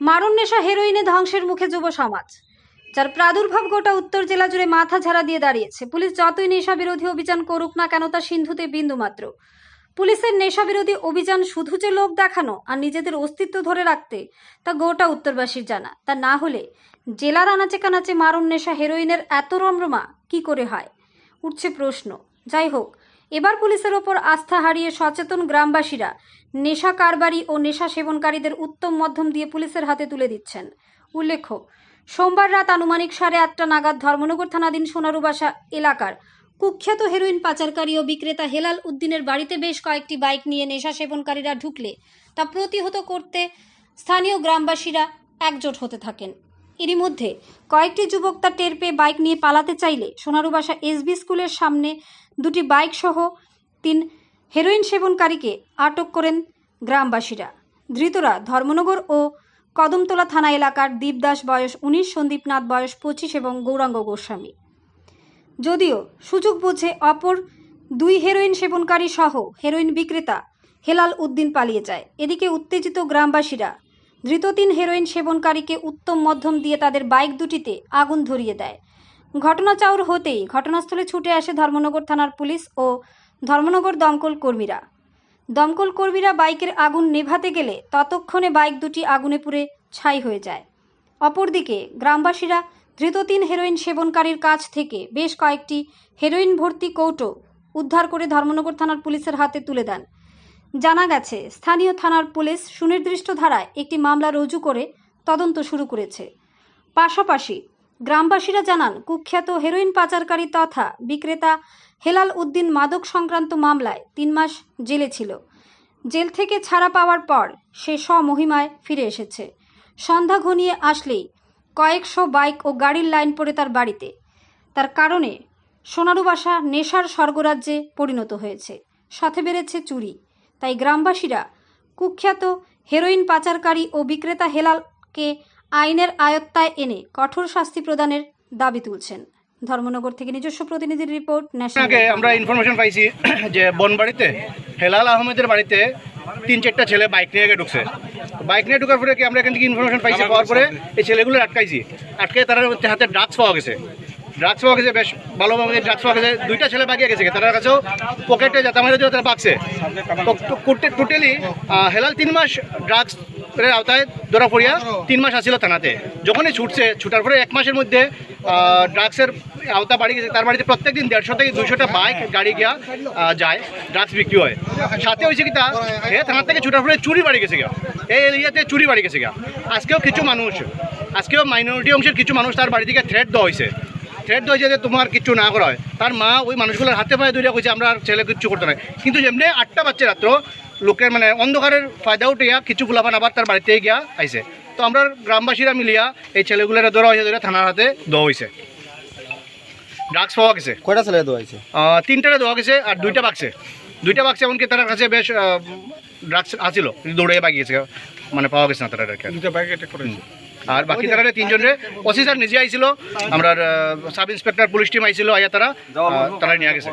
মারণ নেশা হেরোইনে ধ্বংসের মুখে যুব সমাজ, যার প্রাদুর্ভাব গোটা উত্তর জেলা জুড়ে মাথা ঝাড়া দিয়ে দাঁড়িয়েছে। পুলিশ যতই নেশা বিরোধী অভিযান করুক না কেন, তা সিন্ধুতে বিন্দুমাত্র। পুলিশের নেশা বিরোধী অভিযান শুধু যে লোক দেখানো আর নিজেদের অস্তিত্ব ধরে রাখতে, তা গোটা উত্তরবাসীর জানা। তা না হলে জেলার আনাচে কানাচে মারণ নেশা হেরোইনের এত রমরমা কি করে হয়, উঠছে প্রশ্ন। যাই হোক, এবার পুলিশের ওপর আস্থা হারিয়ে সচেতন গ্রামবাসীরা নেশা কারবারি ও নেশা সেবনকারীদের উত্তম মাধ্যম দিয়ে পুলিশের হাতে তুলে দিচ্ছেন। উল্লেখ্য, সোমবার রাত আনুমানিক 8:30 নাগাদ ধর্মনগর থানাধীন সোনারুবাসা এলাকার কুখ্যাত হেরোইন পাচারকারী ও বিক্রেতা হেলাল উদ্দিনের বাড়িতে বেশ কয়েকটি বাইক নিয়ে নেশা সেবনকারীরা ঢুকলে তা প্রতিহত করতে স্থানীয় গ্রামবাসীরা একজোট হতে থাকেন। এরই মধ্যে কয়েকটি যুবক তা টের পেয়ে বাইক নিয়ে পালাতে চাইলে সোনারুবাসা এসবি স্কুলের সামনে দুটি বাইক সহ 3 হেরোইন সেবনকারীকে আটক করেন গ্রামবাসীরা। ধৃতরা ধর্মনগর ও কদমতলা থানা এলাকার দীপদাস বয়স 19, সন্দীপনাথ বয়স 25 এবং গৌরাঙ্গ গোস্বামী। যদিও সুযোগ বুঝে অপর 2 হেরোইন সেবনকারী সহ হেরোইন বিক্রেতা হেলাল উদ্দিন পালিয়ে যায়। এদিকে উত্তেজিত গ্রামবাসীরা ধৃত 3 হেরোইন সেবনকারীকে উত্তম মধ্যম দিয়ে তাদের বাইক দুটিতে আগুন ধরিয়ে দেয়। ঘটনা চাউর হতেই ঘটনাস্থলে ছুটে আসে ধর্মনগর থানার পুলিশ ও ধর্মনগর দমকল কর্মীরা বাইকের আগুন নেভাতে গেলে ততক্ষণে বাইক দুটি আগুনে পুড়ে ছাই হয়ে যায়। অপরদিকে গ্রামবাসীরা ধৃত 3 হেরোইন সেবনকারীর কাছ থেকে বেশ কয়েকটি হেরোইন ভর্তি কৌটো উদ্ধার করে ধর্মনগর থানার পুলিশের হাতে তুলে দেন। জানা গেছে, স্থানীয় থানার পুলিশ সুনির্দিষ্ট ধারায় একটি মামলা রুজু করে তদন্ত শুরু করেছে। পাশাপাশি গ্রামবাসীরা জানান, কুখ্যাত হেরোইন পাচারকারী তথা বিক্রেতা হেলাল উদ্দিন মাদক সংক্রান্ত মামলায় 3 মাস জেলে ছিল। জেল থেকে ছাড়া পাওয়ার পর সে স্বমহিমায় ফিরে এসেছে। সন্ধ্যা ঘনিয়ে আসলেই কয়েকশো বাইক ও গাড়ির লাইন পড়ে তার বাড়িতে। তার কারণে সোনারুবাসা নেশার স্বর্গরাজ্যে পরিণত হয়েছে, সাথে বেড়েছে চুরি। তাই গ্রামবাসীরা কুখ্যাত হেরোইন পাচারকারী ও বিক্রেতা হেলালকে আইনের আয়ত্তায় এনে কঠোর শাস্তি প্রদানের দাবি তুলছেন। ধর্মনগর থেকে নিজস্ব প্রতিনিধির রিপোর্ট। আমরা ইনফরমেশন পাইছি যে বনবাড়িতে হেলাল আহমেদের বাড়িতে 3-4টা ছেলে বাইক নিয়ে ঢুকছে। বাইক নিয়ে ঢুকার পরে কি আমরা এখান থেকে ইনফরমেশন পাইছি, পাওয়ার পরে এই ছেলেগুলো আটকে তার হাতে ড্রাগস পাওয়া গেছে। বেশ ভালোভাবে ড্রাগস পাওয়া গেছে। 2টা ছেলে বাগিয়ে গেছে, তার কাছেও পকেটে জাতামারি দিয়ে তারা বাগছে। টোটালি হেলাল 3 মাস ড্রাগস আওতায় ধরা পড়িয়া 3 মাস আসছিল থানাতে। যখনই ছুটার পরে 1 মাসের মধ্যে ড্রাগসের আওতা বাড়ি গেছে। তার বাড়িতে প্রত্যেকদিন 150 থেকে 200টা বাইক গাড়ি গিয়া যায়, ড্রাগস বিক্রি হয়। সাথে হয়েছে কি তা থানা থেকে ছুটার পরে চুরি বাড়ি গেছে গা, এই এরিয়াতে চুরি বাড়ি গেছে গা। আজকেও মাইনরিটি অংশের কিছু মানুষ তার বাড়ি থেকে থ্রেট দেওয়া হয়েছে যে তোমার কিচ্ছু না করা হয়। তার মা ওই মানুষগুলোর হাতে পায়ে ধরে কইছে আমরা ছেলে কিচ্ছু করতে নাই। কিন্তু যেমনি 8টা বাচ্চা রাত্র লোকের অন্ধকারের ফায়দা উঠিয়া কিছু ফুলাফান আবার তার বাড়িতে গিয়া আইছে। তো আমরা গ্রামবাসীরা মিলিয়া এই ছেলেগুলোর ধরা হয়েছে, ধরে থানার হাতে দেওয়া হয়েছে। ড্রাগস পাওয়া গেছে। কয়টা ছেলে দেওয়া হয়েছে? 3টারে দেওয়া গেছে আর 2টা বাক্সে এমনকি তার কাছে বেশ ড্রাগস আসছিল, দৌড়ে বাগিয়েছে, পাওয়া গেছে না তারা। আর বাকি তারা 3জনে অফিসার নিজে আইছিল, আমরা সাব ইন্সপেক্টর পুলিশ টিম আইছিল, আইয়া তারা নিয়ে গেছে।